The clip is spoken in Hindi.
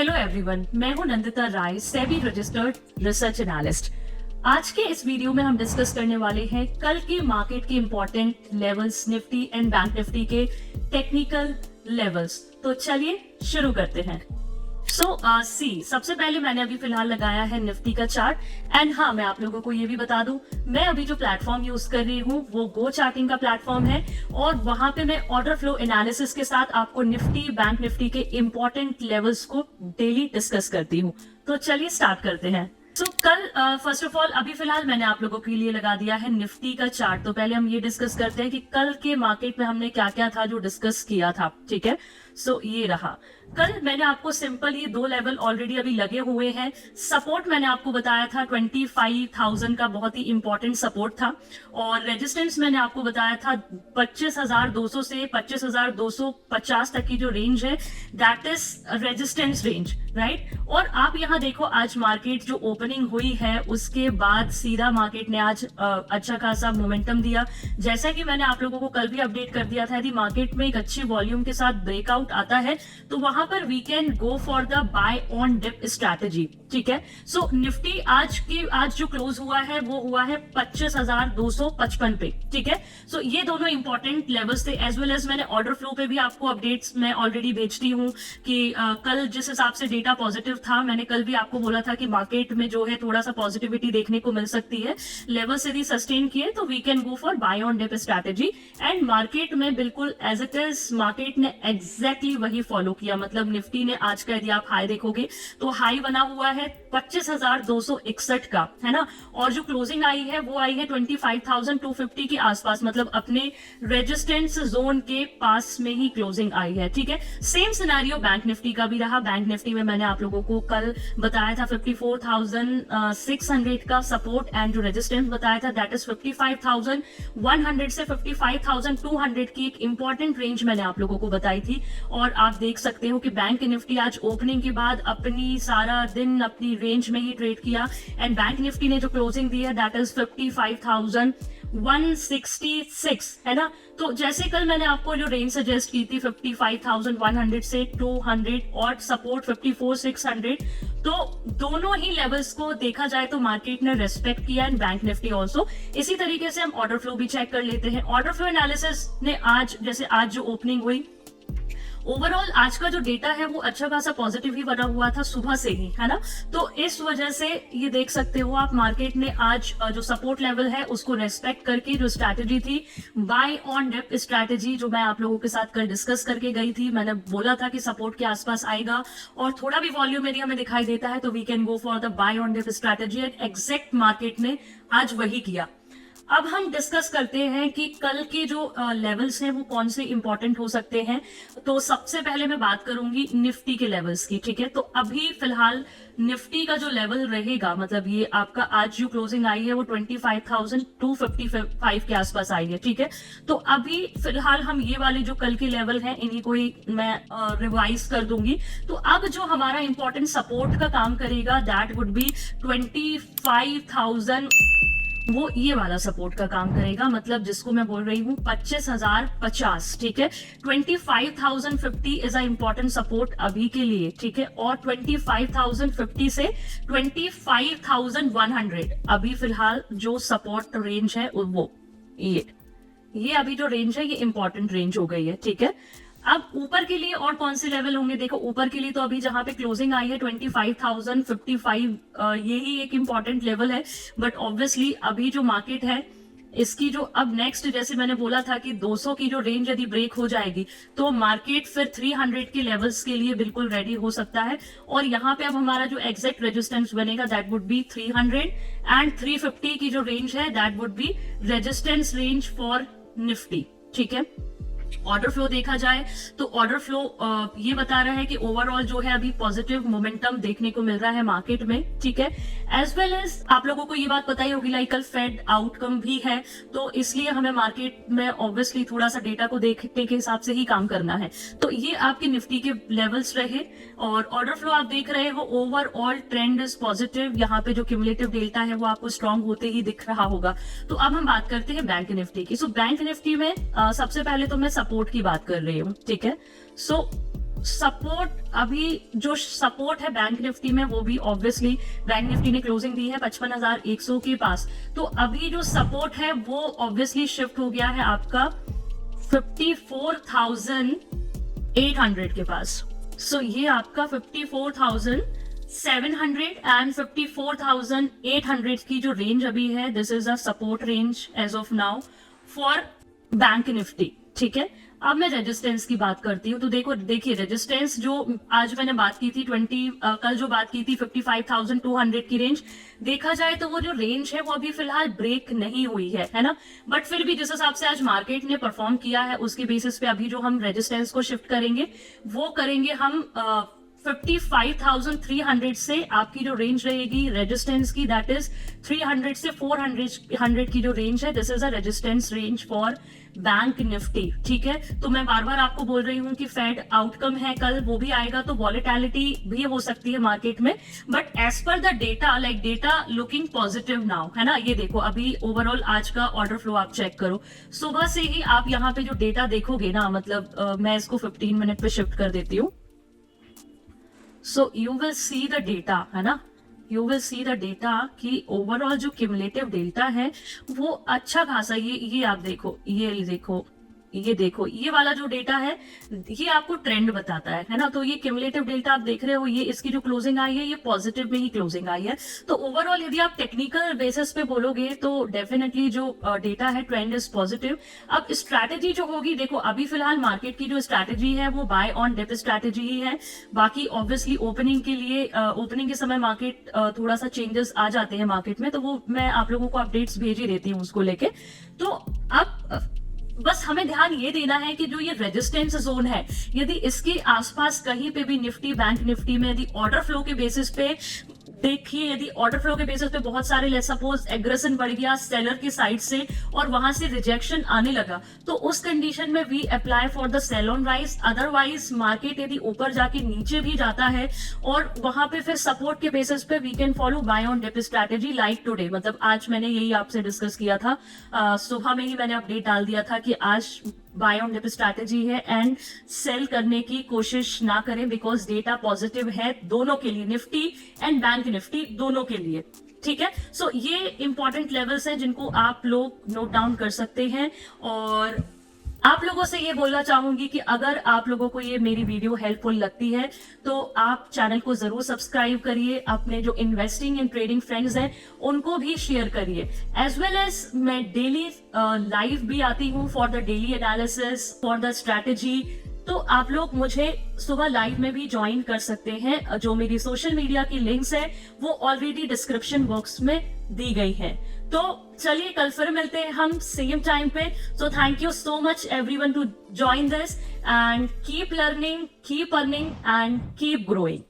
हेलो एवरीवन, मैं हूं नंदिता राय, सेबी रजिस्टर्ड रिसर्च एनालिस्ट। आज के इस वीडियो में हम डिस्कस करने वाले हैं कल के मार्केट के important levels, Nifty and bank Nifty के टेक्निकल लेवल्स। तो चलिए शुरू करते हैं। सबसे पहले मैंने अभी फिलहाल लगाया है निफ्टी का चार्ट। एंड हाँ, मैं आप लोगों को ये भी बता दूं, मैं अभी जो प्लेटफॉर्म यूज कर रही हूँ वो गो चार्टिंग का प्लेटफॉर्म है और वहां पे मैं ऑर्डर फ्लो एनालिसिस के साथ आपको निफ्टी, बैंक निफ्टी के इंपॉर्टेंट लेवल्स को डेली डिस्कस करती हूँ। तो चलिए स्टार्ट करते हैं। कल फर्स्ट ऑफ ऑल अभी फिलहाल मैंने आप लोगों के लिए लगा दिया है निफ्टी का चार्ट। तो पहले हम ये डिस्कस करते हैं कि कल के मार्केट में हमने क्या क्या था जो डिस्कस किया था। ठीक है, ये रहा। कल मैंने आपको सिंपल ये दो लेवल ऑलरेडी अभी लगे हुए हैं। सपोर्ट मैंने आपको बताया था 25,000 का, बहुत ही इंपॉर्टेंट सपोर्ट था। और रेजिस्टेंस मैंने आपको बताया था 25,200 से 25,250 तक की जो रेंज है, that is resistance range, right. और आप यहाँ देखो, आज मार्केट जो ओपनिंग हुई है उसके बाद सीधा मार्केट ने आज अच्छा खासा मोमेंटम दिया। जैसा कि मैंने आप लोगों को कल भी अपडेट कर दिया था, यदि मार्केट में एक अच्छी वॉल्यूम के साथ ब्रेकआउट आता है तो वहां पर we can go for the buy on dip strategy. ठीक है, निफ्टी आज जो क्लोज हुआ है वो हुआ है 25,255 पे। ठीक है, ये दोनों इंपॉर्टेंट लेवल्स थे। एज वेल एज मैंने ऑर्डर फ्लो पे भी आपको अपडेट्स मैं ऑलरेडी भेजती हूँ कि कल जिस हिसाब से डेटा पॉजिटिव था, मैंने कल भी आपको बोला था कि मार्केट में जो है थोड़ा सा पॉजिटिविटी देखने को मिल सकती है। लेवल्स यदि सस्टेन किए तो we can go for buy on dip strategy. And market में बिल्कुल एज इट इज मार्केट ने एग्जैक्टली वही फॉलो किया। मतलब निफ्टी ने आज का यदि आप हाई देखोगे तो हाई बना हुआ है 25,261 का, है ना। और जो क्लोजिंग आई है वो आई है 25,250 के आसपास, मतलब अपने रेजिस्टेंस जोन के पास में ही क्लोजिंग आई है। ठीक है, सेम सिनेरियो बैंक निफ्टी का भी रहा। बैंक निफ्टी में मैंने आप लोगों को कल बताया था 54,600 का सपोर्ट एंड जो रेजिस्टेंस बताया था दैट इज 55,100 से 55,200 की एक इंपॉर्टेंट रेंज मैंने आप लोगों को बताई थी। और आप देख सकते हो कि बैंक निफ्टी आज ओपनिंग के बाद अपनी सारा दिन अपनी रेंज में ही ट्रेड किया। एंड बैंक निफ्टी ने जो क्लोजिंग दी है दैट इज 55,166, है ना। तो जैसे कल मैंने आपको जो रेंज सजेस्ट की थी 55,100 से 200 और सपोर्ट 54,600, तो दोनों ही लेवल्स को देखा जाए तो मार्केट ने रेस्पेक्ट किया एंड बैंक निफ्टी ऑल्सो। इसी तरीके से हम ऑर्डर फ्लो भी चेक कर लेते हैं। ऑर्डर फ्लो एनालिसिस ने आज जो ओपनिंग हुई, ओवरऑल आज का जो डेटा है वो अच्छा खासा पॉजिटिव ही बना हुआ था सुबह से ही, है ना। तो इस वजह से ये देख सकते हो आप, मार्केट ने आज जो सपोर्ट लेवल है उसको रेस्पेक्ट करके जो स्ट्रैटेजी थी बाय ऑन डिप स्ट्रैटेजी, जो मैं आप लोगों के साथ कल डिस्कस करके गई थी, मैंने बोला था कि सपोर्ट के आसपास आएगा और थोड़ा भी वॉल्यूम यदि हमें दिखाई देता है तो we can go for the buy on dip strategy. And exact market ने आज वही किया। अब हम डिस्कस करते हैं कि कल के जो लेवल्स हैं वो कौन से इंपॉर्टेंट हो सकते हैं। तो सबसे पहले मैं बात करूंगी निफ्टी के लेवल्स की। ठीक है, तो अभी फिलहाल निफ्टी का जो लेवल रहेगा, मतलब ये आपका आज जो क्लोजिंग आई है वो 25,255 के आसपास आई है। ठीक है, तो अभी फिलहाल हम ये वाले जो कल के लेवल हैं इन्हीं को ही मैं रिवाइज कर दूंगी। तो अब जो हमारा इंपॉर्टेंट सपोर्ट का काम करेगा दैट वुड बी 25,000, वो ये वाला सपोर्ट का काम करेगा, मतलब जिसको मैं बोल रही हूँ 25,050। ठीक है, 25,050 इज अ इंपॉर्टेंट सपोर्ट अभी के लिए। ठीक है, और 25,050 से 25,100 अभी फिलहाल जो सपोर्ट रेंज है वो ये अभी जो रेंज है ये इंपॉर्टेंट रेंज हो गई है। ठीक है, अब ऊपर के लिए और कौन से लेवल होंगे, देखो ऊपर के लिए तो अभी जहां पे क्लोजिंग आई है 25,055, यही एक इंपॉर्टेंट लेवल है। बट ऑब्वियसली अभी जो मार्केट है इसकी जो अब नेक्स्ट, जैसे मैंने बोला था कि 200 की जो रेंज यदि ब्रेक हो जाएगी तो मार्केट फिर 300 के लेवल्स के लिए बिल्कुल रेडी हो सकता है। और यहाँ पे अब हमारा जो एग्जैक्ट रेजिस्टेंस बनेगा दैट वुड बी 300 एंड 350 की जो रेंज है that would be resistance range for Nifty. ठीक है, ऑर्डर फ्लो देखा जाए तो ऑर्डर फ्लो ये बता रहा है कि ओवरऑल जो है अभी पॉजिटिव मोमेंटम देखने को मिल रहा है मार्केट में। ठीक है, एज वेल एज आप लोगों को ये बात पता ही होगी लाइक कल फेड आउटकम भी है, तो इसलिए हमें मार्केट में ऑब्वियसली थोड़ा सा डेटा को देखने के हिसाब से ही काम करना है। तो ये आपके निफ्टी के लेवल्स रहे और ऑर्डर फ्लो आप देख रहे हो, ओवरऑल ट्रेंड इज पॉजिटिव। यहाँ पे जो क्यूमुलेटिव डेल्टा है वो आपको स्ट्रॉन्ग होते ही दिख रहा होगा। तो अब हम बात करते हैं बैंक निफ्टी की। सो बैंक निफ्टी में सबसे पहले तो मैं सपोर्ट की बात कर रही हूँ। ठीक है, सो सपोर्ट, अभी जो सपोर्ट है बैंक निफ्टी में वो भी ऑब्वियसली बैंक निफ्टी ने क्लोजिंग दी है 55,100 के पास, तो अभी जो सपोर्ट है वो ऑब्वियसली शिफ्ट हो गया है आपका 54,800 के पास। सो ये आपका 54,700 एंड 54,800 की जो रेंज अभी है, this is a support range as of now for bank Nifty. ठीक है, अब मैं रेजिस्टेंस की बात करती हूँ। तो देखिए रेजिस्टेंस जो आज मैंने बात की थी कल जो बात की थी 55,200 की रेंज, देखा जाए तो वो जो रेंज है वो अभी फिलहाल ब्रेक नहीं हुई है ना। बट फिर भी जिस हिसाब से आज मार्केट ने परफॉर्म किया है उसके बेसिस पे अभी जो हम रेजिस्टेंस को शिफ्ट करेंगे वो करेंगे हम 55,300 से आपकी जो रेंज रहेगी रेजिस्टेंस की, दैट इज 300 से 400 की जो रेंज है, this is a resistance range for bank Nifty. ठीक है, तो मैं बार बार आपको बोल रही हूँ कि फेड आउटकम है कल, वो भी आएगा तो वॉलेटिलिटी भी हो सकती है मार्केट में, but as per the data data looking positive now, है ना। ये देखो अभी ओवरऑल आज का ऑर्डर फ्लो आप चेक करो, सुबह से ही आप यहाँ पे जो डेटा देखोगे ना, मतलब मैं इसको 15 मिनट पे शिफ्ट कर देती हूँ। So you will see the data, है ना, you will see the data कि ओवरऑल जो क्यूमुलेटिव डेल्टा है वो अच्छा खासा, ये आप देखो, ये देखो ये वाला जो डेटा है ये आपको ट्रेंड बताता है ना। तो ये क्यूमुलेटिव डेल्टा आप देख रहे हो, ये इसकी जो क्लोजिंग आई है ये पॉजिटिव में ही क्लोजिंग आई है। तो ओवरऑल यदि आप टेक्निकल बेसिस पे बोलोगे तो डेफिनेटली जो डेटा है ट्रेंड इज पॉजिटिव। अब स्ट्रैटेजी जो होगी, देखो अभी फिलहाल मार्केट की जो स्ट्रैटेजी है वो बाय ऑन डिप स्ट्रैटेजी ही है। बाकी ऑब्वियसली ओपनिंग के लिए ओपनिंग के समय मार्केट थोड़ा सा चेंजेस आ जाते हैं मार्केट में, तो वो मैं आप लोगों को अपडेट्स भेज ही देती हूँ उसको लेके। तो अब बस हमें ध्यान ये देना है कि जो ये रेजिस्टेंस जोन है, यदि इसके आसपास कहीं पे भी निफ्टी बैंक निफ्टी में यदि ऑर्डर फ्लो के बेसिस पे देखिए, यदि ऑर्डर फ्लो के बेसिस पे बहुत सारे लेट्स सपोज एग्रेशन बढ़ गया सेलर की साइड से और वहां से रिजेक्शन आने लगा, तो उस कंडीशन में we apply for the sell on rise. Otherwise market यदि ऊपर जाके नीचे भी जाता है और वहां पे फिर सपोर्ट के बेसिस पे we can follow buy on dip strategy like today. मतलब आज मैंने यही आपसे डिस्कस किया था, सुबह में ही मैंने अपडेट डाल दिया था कि आज बाय ऑन डिप स्ट्रैटेजी है एंड सेल करने की कोशिश ना करें, बिकॉज डेटा पॉजिटिव है दोनों के लिए, निफ्टी एंड बैंक निफ्टी दोनों के लिए। ठीक है, सो ये इंपॉर्टेंट लेवल्स हैं जिनको आप लोग नोट डाउन कर सकते हैं। और आप लोगों से ये बोलना चाहूंगी कि अगर आप लोगों को ये मेरी वीडियो हेल्पफुल लगती है तो आप चैनल को जरूर सब्सक्राइब करिए, अपने जो इन्वेस्टिंग एंड ट्रेडिंग फ्रेंड्स हैं उनको भी शेयर करिए। एज वेल एज मैं डेली लाइव भी आती हूँ for the daily analysis for the strategy, तो आप लोग मुझे सुबह लाइव में भी ज्वाइन कर सकते हैं। जो मेरी सोशल मीडिया की लिंक्स है वो ऑलरेडी डिस्क्रिप्शन बॉक्स में दी गई है। तो चलिए कल फिर मिलते हैं हम सेम टाइम पे। So thank you so much everyone to join this and keep learning, keep earning and keep growing.